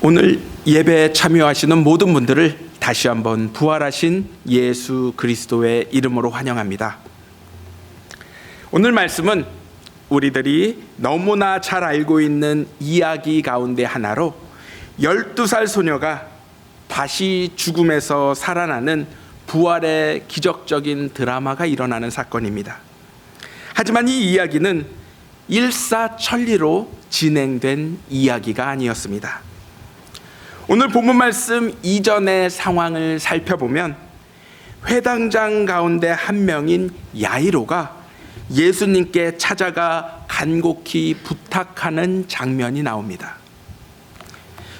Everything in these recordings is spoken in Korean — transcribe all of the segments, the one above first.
오늘 예배에 참여하시는 모든 분들을 다시 한번 부활하신 예수 그리스도의 이름으로 환영합니다. 오늘 말씀은 우리들이 너무나 잘 알고 있는 이야기 가운데 하나로 12살 소녀가 다시 죽음에서 살아나는 부활의 기적적인 드라마가 일어나는 사건입니다. 하지만 이 이야기는 일사천리로 진행된 이야기가 아니었습니다. 오늘 본문 말씀 이전의 상황을 살펴보면 회당장 가운데 한 명인 야이로가 예수님께 찾아가 간곡히 부탁하는 장면이 나옵니다.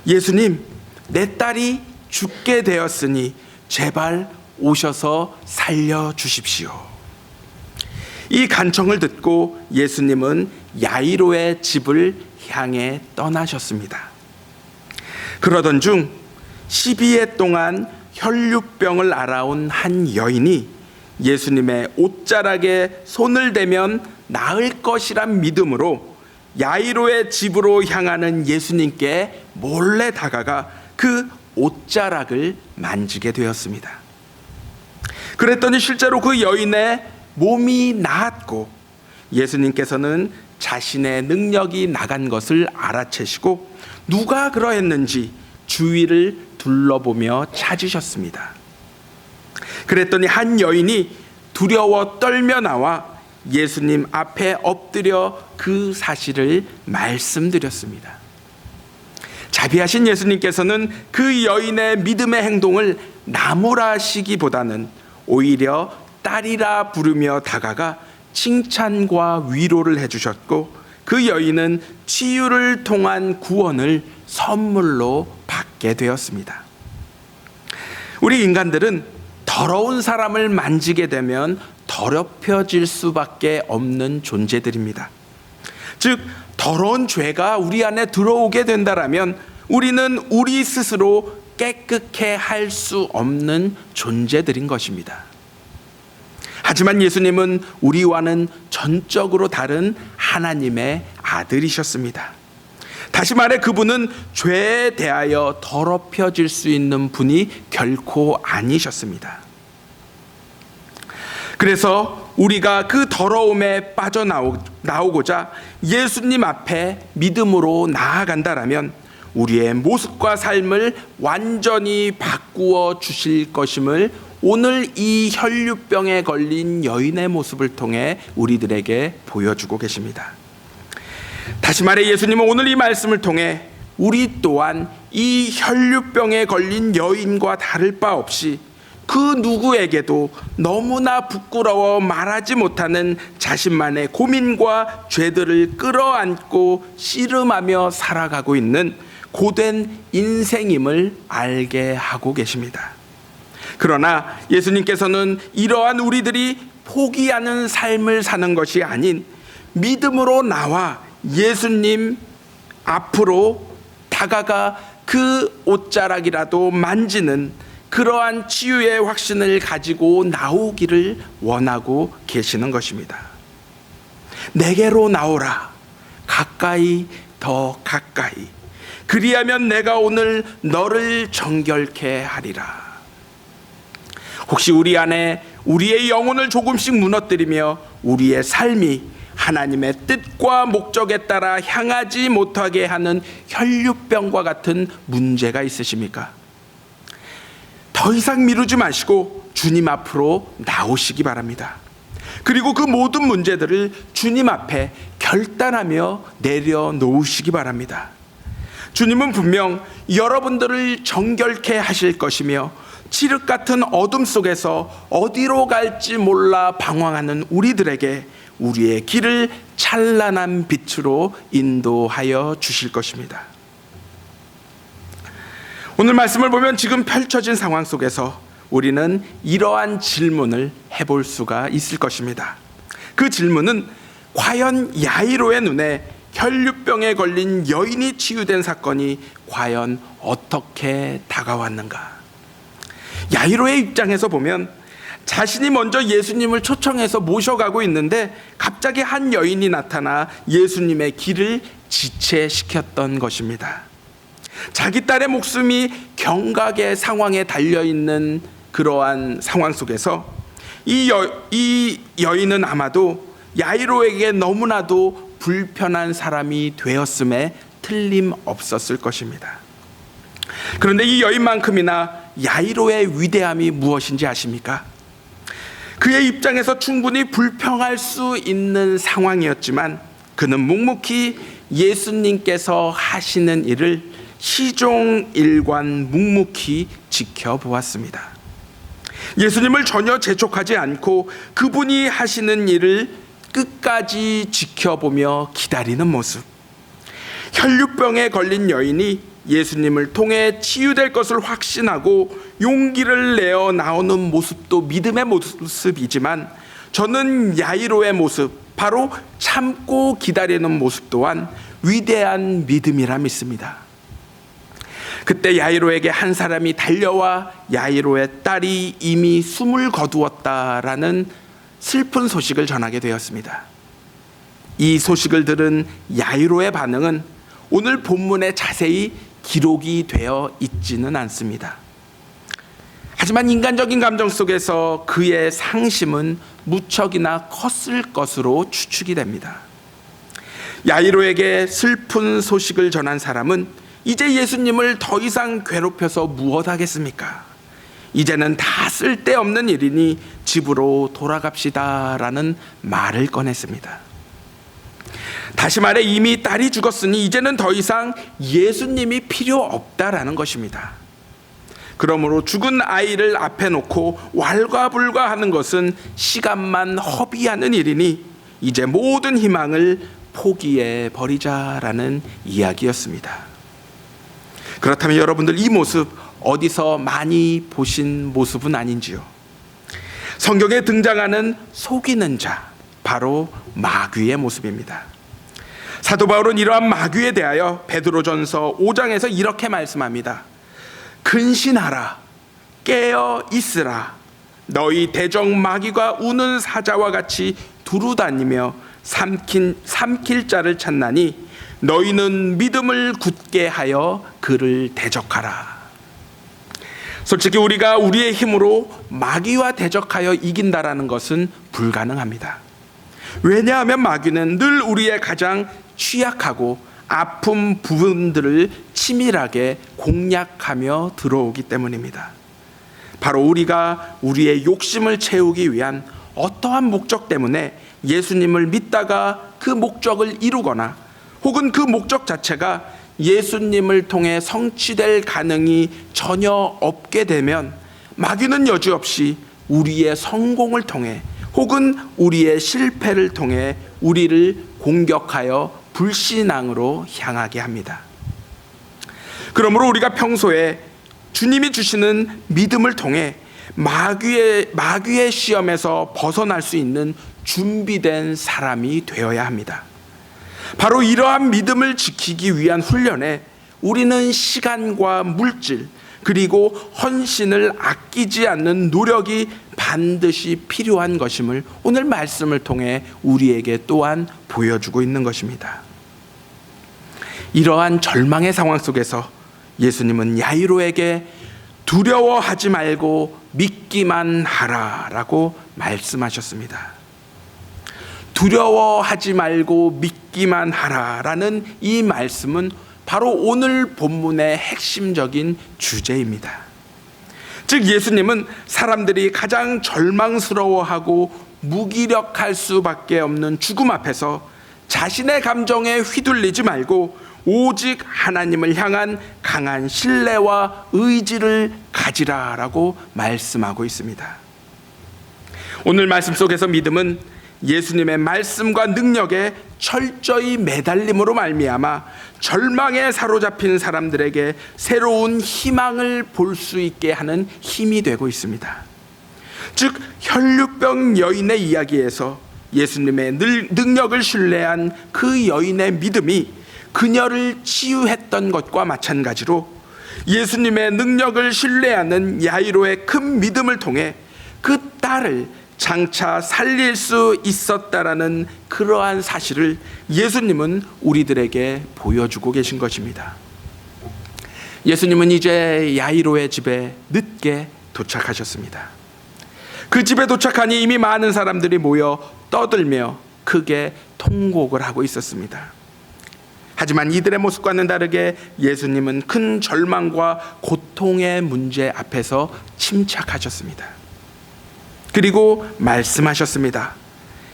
예수님, 내 딸이 죽게 되었으니 제발 오셔서 살려주십시오. 이 간청을 듣고 예수님은 야이로의 집을 향해 떠나셨습니다. 그러던 중 12해 동안 혈류병을 앓아온 한 여인이 예수님의 옷자락에 손을 대면 나을 것이란 믿음으로 야이로의 집으로 향하는 예수님께 몰래 다가가 그 옷자락을 만지게 되었습니다. 그랬더니 실제로 그 여인의 몸이 나았고 예수님께서는 자신의 능력이 나간 것을 알아채시고 누가 그러했는지 주위를 둘러보며 찾으셨습니다. 그랬더니 한 여인이 두려워 떨며 나와 예수님 앞에 엎드려 그 사실을 말씀드렸습니다. 자비하신 예수님께서는 그 여인의 믿음의 행동을 나무라시기보다는 오히려 딸이라 부르며 다가가 칭찬과 위로를 해주셨고 그 여인은 치유를 통한 구원을 선물로 받게 되었습니다. 우리 인간들은 더러운 사람을 만지게 되면 더럽혀질 수밖에 없는 존재들입니다. 즉 더러운 죄가 우리 안에 들어오게 된다면 우리는 우리 스스로 깨끗해 할 수 없는 존재들인 것입니다. 하지만 예수님은 우리와는 전적으로 다른 하나님의 아들이셨습니다. 다시 말해 그분은 죄에 대하여 더럽혀질 수 있는 분이 결코 아니셨습니다. 그래서 우리가 그 더러움에 빠져나오고자 예수님 앞에 믿음으로 나아간다라면 우리의 모습과 삶을 완전히 바꾸어 주실 것임을 오늘 이 혈류병에 걸린 여인의 모습을 통해 우리들에게 보여주고 계십니다. 다시 말해 예수님은 오늘 이 말씀을 통해 우리 또한 이 혈류병에 걸린 여인과 다를 바 없이 그 누구에게도 너무나 부끄러워 말하지 못하는 자신만의 고민과 죄들을 끌어안고 씨름하며 살아가고 있는 고된 인생임을 알게 하고 계십니다. 그러나 예수님께서는 이러한 우리들이 포기하는 삶을 사는 것이 아닌 믿음으로 나와 예수님 앞으로 다가가 그 옷자락이라도 만지는 그러한 치유의 확신을 가지고 나오기를 원하고 계시는 것입니다. 내게로 나오라, 가까이 더 가까이. 그리하면 내가 오늘 너를 정결케 하리라. 혹시 우리 안에 우리의 영혼을 조금씩 무너뜨리며 우리의 삶이 하나님의 뜻과 목적에 따라 향하지 못하게 하는 혈류병과 같은 문제가 있으십니까? 더 이상 미루지 마시고 주님 앞으로 나오시기 바랍니다. 그리고 그 모든 문제들을 주님 앞에 결단하며 내려놓으시기 바랍니다. 주님은 분명 여러분들을 정결케 하실 것이며 칠흑 같은 어둠 속에서 어디로 갈지 몰라 방황하는 우리들에게 우리의 길을 찬란한 빛으로 인도하여 주실 것입니다. 오늘 말씀을 보면 지금 펼쳐진 상황 속에서 우리는 이러한 질문을 해볼 수가 있을 것입니다. 그 질문은 과연 야이로의 눈에 혈류병에 걸린 여인이 치유된 사건이 과연 어떻게 다가왔는가? 야이로의 입장에서 보면 자신이 먼저 예수님을 초청해서 모셔가고 있는데 갑자기 한 여인이 나타나 예수님의 길을 지체시켰던 것입니다. 자기 딸의 목숨이 경각의 상황에 달려있는 그러한 상황 속에서 이 여인은 아마도 야이로에게 너무나도 불편한 사람이 되었음에 틀림없었을 것입니다. 그런데 이 여인만큼이나 야이로의 위대함이 무엇인지 아십니까? 그의 입장에서 충분히 불평할 수 있는 상황이었지만 그는 묵묵히 예수님께서 하시는 일을 시종일관 묵묵히 지켜보았습니다. 예수님을 전혀 재촉하지 않고 그분이 하시는 일을 끝까지 지켜보며 기다리는 모습. 혈류병에 걸린 여인이 예수님을 통해 치유될 것을 확신하고 용기를 내어 나오는 모습도 믿음의 모습이지만, 저는 야이로의 모습, 바로 참고 기다리는 모습 또한 위대한 믿음이라 믿습니다. 그때 야이로에게 한 사람이 달려와 야이로의 딸이 이미 숨을 거두었다라는 슬픈 소식을 전하게 되었습니다. 이 소식을 들은 야이로의 반응은 오늘 본문에 자세히 기록이 되어 있지는 않습니다. 하지만 인간적인 감정 속에서 그의 상심은 무척이나 컸을 것으로 추측이 됩니다. 야이로에게 슬픈 소식을 전한 사람은 이제 예수님을 더 이상 괴롭혀서 무엇하겠습니까? 이제는 다 쓸데없는 일이니 집으로 돌아갑시다라는 말을 꺼냈습니다. 다시 말해 이미 딸이 죽었으니 이제는 더 이상 예수님이 필요 없다라는 것입니다. 그러므로 죽은 아이를 앞에 놓고 왈가불가하는 것은 시간만 허비하는 일이니 이제 모든 희망을 포기해 버리자라는 이야기였습니다. 그렇다면 여러분들, 이 모습 어디서 많이 보신 모습은 아닌지요? 성경에 등장하는 속이는 자, 바로 마귀의 모습입니다. 사도 바울은 이러한 마귀에 대하여 베드로전서 5장에서 이렇게 말씀합니다. 근신하라, 깨어 있으라. 너희 대적 마귀가 우는 사자와 같이 두루다니며 삼킬 자를 찾나니 너희는 믿음을 굳게 하여 그를 대적하라. 솔직히 우리가 우리의 힘으로 마귀와 대적하여 이긴다라는 것은 불가능합니다. 왜냐하면 마귀는 늘 우리의 가장 취약하고 아픈 부분들을 치밀하게 공략하며 들어오기 때문입니다. 바로 우리가 우리의 욕심을 채우기 위한 어떠한 목적 때문에 예수님을 믿다가 그 목적을 이루거나 혹은 그 목적 자체가 예수님을 통해 성취될 가능이 전혀 없게 되면 마귀는 여지없이 우리의 성공을 통해 혹은 우리의 실패를 통해 우리를 공격하여 불신앙으로 향하게 합니다. 그러므로 우리가 평소에 주님이 주시는 믿음을 통해 마귀의 시험에서 벗어날 수 있는 준비된 사람이 되어야 합니다. 바로 이러한 믿음을 지키기 위한 훈련에 우리는 시간과 물질 그리고 헌신을 아끼지 않는 노력이 반드시 필요한 것임을 오늘 말씀을 통해 우리에게 또한 보여주고 있는 것입니다. 이러한 절망의 상황 속에서 예수님은 야이로에게 두려워하지 말고 믿기만 하라라고 말씀하셨습니다. 두려워하지 말고 믿기만 하라라는 이 말씀은 바로 오늘 본문의 핵심적인 주제입니다. 즉 예수님은 사람들이 가장 절망스러워하고 무기력할 수밖에 없는 죽음 앞에서 자신의 감정에 휘둘리지 말고 오직 하나님을 향한 강한 신뢰와 의지를 가지라라고 말씀하고 있습니다. 오늘 말씀 속에서 믿음은 예수님의 말씀과 능력에 철저히 매달림으로 말미암아 절망에 사로잡힌 사람들에게 새로운 희망을 볼 수 있게 하는 힘이 되고 있습니다. 즉 혈류병 여인의 이야기에서 예수님의 능력을 신뢰한 그 여인의 믿음이 그녀를 치유했던 것과 마찬가지로 예수님의 능력을 신뢰하는 야이로의 큰 믿음을 통해 그 딸을 장차 살릴 수 있었다라는 그러한 사실을 예수님은 우리들에게 보여주고 계신 것입니다. 예수님은 이제 야이로의 집에 늦게 도착하셨습니다. 그 집에 도착하니 이미 많은 사람들이 모여 떠들며 크게 통곡을 하고 있었습니다. 하지만 이들의 모습과는 다르게 예수님은 큰 절망과 고통의 문제 앞에서 침착하셨습니다. 그리고 말씀하셨습니다.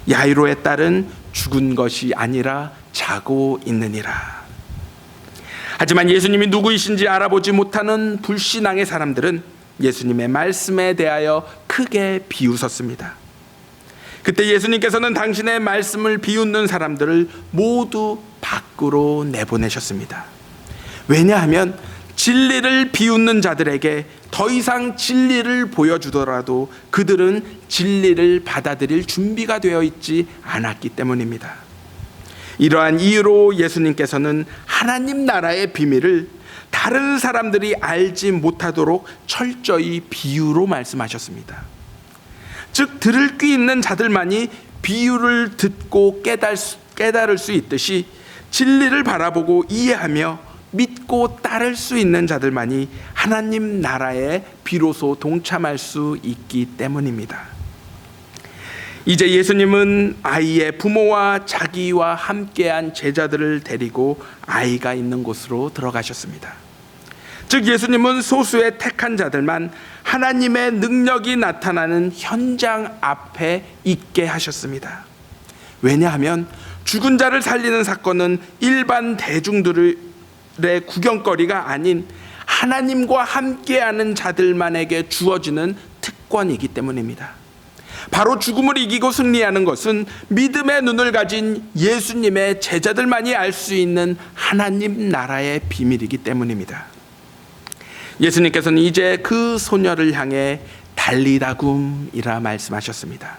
야이로의 딸은 죽은 것이 아니라 자고 있느니라. 하지만 예수님이 누구이신지 알아보지 못하는 불신앙의 사람들은 예수님의 말씀에 대하여 크게 비웃었습니다. 그때 예수님께서는 당신의 말씀을 비웃는 사람들을 모두 밖으로 내보내셨습니다. 왜냐하면 진리를 비웃는 자들에게 더 이상 진리를 보여주더라도 그들은 진리를 받아들일 준비가 되어 있지 않았기 때문입니다. 이러한 이유로 예수님께서는 하나님 나라의 비밀을 다른 사람들이 알지 못하도록 철저히 비유로 말씀하셨습니다. 즉 들을 귀 있는 자들만이 비유를 듣고 깨달을 수 있듯이 진리를 바라보고 이해하며 믿고 따를 수 있는 자들만이 하나님 나라에 비로소 동참할 수 있기 때문입니다. 이제 예수님은 아이의 부모와 자기와 함께한 제자들을 데리고 아이가 있는 곳으로 들어가셨습니다. 즉 예수님은 소수의 택한 자들만 하나님의 능력이 나타나는 현장 앞에 있게 하셨습니다. 왜냐하면 죽은 자를 살리는 사건은 일반 대중들의 구경거리가 아닌 하나님과 함께하는 자들만에게 주어지는 특권이기 때문입니다. 바로 죽음을 이기고 승리하는 것은 믿음의 눈을 가진 예수님의 제자들만이 알 수 있는 하나님 나라의 비밀이기 때문입니다. 예수님께서는 이제 그 소녀를 향해 달리다굼이라 말씀하셨습니다.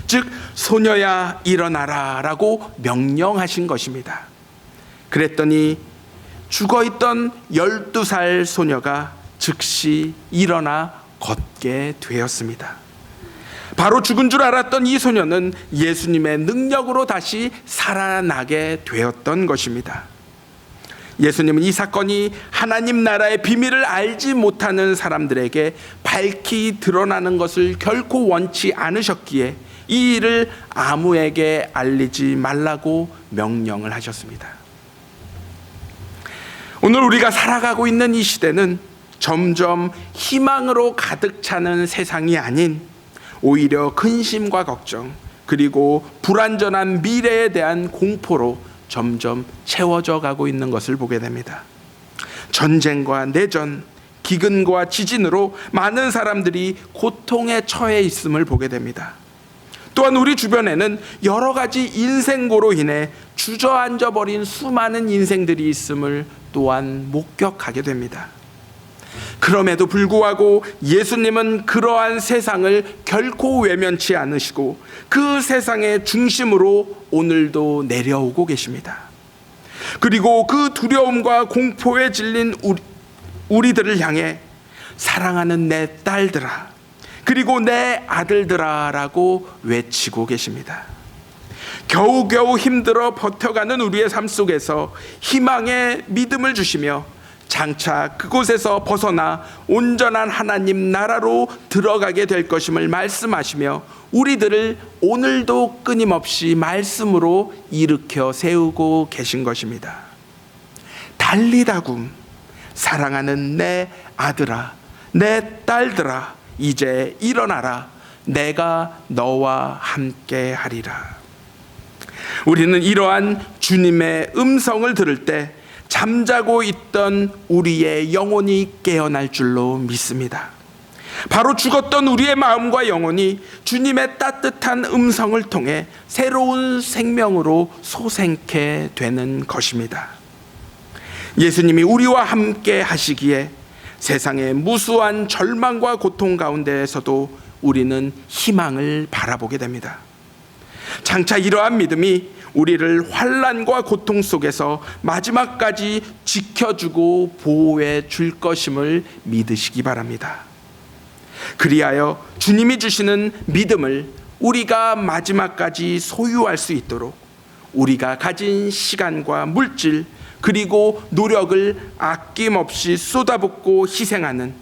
즉 소녀야 일어나라 라고 명령하신 것입니다. 그랬더니 죽어있던 12살 소녀가 즉시 일어나 걷게 되었습니다. 바로 죽은 줄 알았던 이 소녀는 예수님의 능력으로 다시 살아나게 되었던 것입니다. 예수님은 이 사건이 하나님 나라의 비밀을 알지 못하는 사람들에게 밝히 드러나는 것을 결코 원치 않으셨기에 이 일을 아무에게 알리지 말라고 명령을 하셨습니다. 오늘 우리가 살아가고 있는 이 시대는 점점 희망으로 가득 차는 세상이 아닌 오히려 근심과 걱정 그리고 불안전한 미래에 대한 공포로 점점 채워져 가고 있는 것을 보게 됩니다. 전쟁과 내전, 기근과 지진으로 많은 사람들이 고통에 처해 있음을 보게 됩니다. 또한 우리 주변에는 여러 가지 인생고로 인해 주저앉아 버린 수많은 인생들이 있음을 또한 목격하게 됩니다. 그럼에도 불구하고 예수님은 그러한 세상을 결코 외면치 않으시고 그 세상의 중심으로 오늘도 내려오고 계십니다. 그리고 그 두려움과 공포에 질린 우리들을 향해 사랑하는 내 딸들아 그리고 내 아들들아 라고 외치고 계십니다. 겨우겨우 힘들어 버텨가는 우리의 삶 속에서 희망의 믿음을 주시며 장차 그곳에서 벗어나 온전한 하나님 나라로 들어가게 될 것임을 말씀하시며 우리들을 오늘도 끊임없이 말씀으로 일으켜 세우고 계신 것입니다. 달리다굼, 사랑하는 내 아들아, 내 딸들아, 이제 일어나라. 내가 너와 함께 하리라. 우리는 이러한 주님의 음성을 들을 때 잠자고 있던 우리의 영혼이 깨어날 줄로 믿습니다. 바로 죽었던 우리의 마음과 영혼이 주님의 따뜻한 음성을 통해 새로운 생명으로 소생케 되는 것입니다. 예수님이 우리와 함께 하시기에 세상의 무수한 절망과 고통 가운데에서도 우리는 희망을 바라보게 됩니다. 장차 이러한 믿음이 우리를 환난과 고통 속에서 마지막까지 지켜주고 보호해 줄 것임을 믿으시기 바랍니다. 그리하여 주님이 주시는 믿음을 우리가 마지막까지 소유할 수 있도록 우리가 가진 시간과 물질 그리고 노력을 아낌없이 쏟아붓고 희생하는,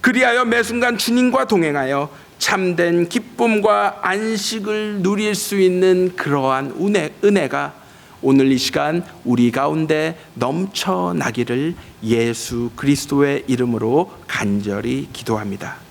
그리하여 매 순간 주님과 동행하여 참된 기쁨과 안식을 누릴 수 있는 그러한 은혜가 오늘 이 시간 우리 가운데 넘쳐나기를 예수 그리스도의 이름으로 간절히 기도합니다.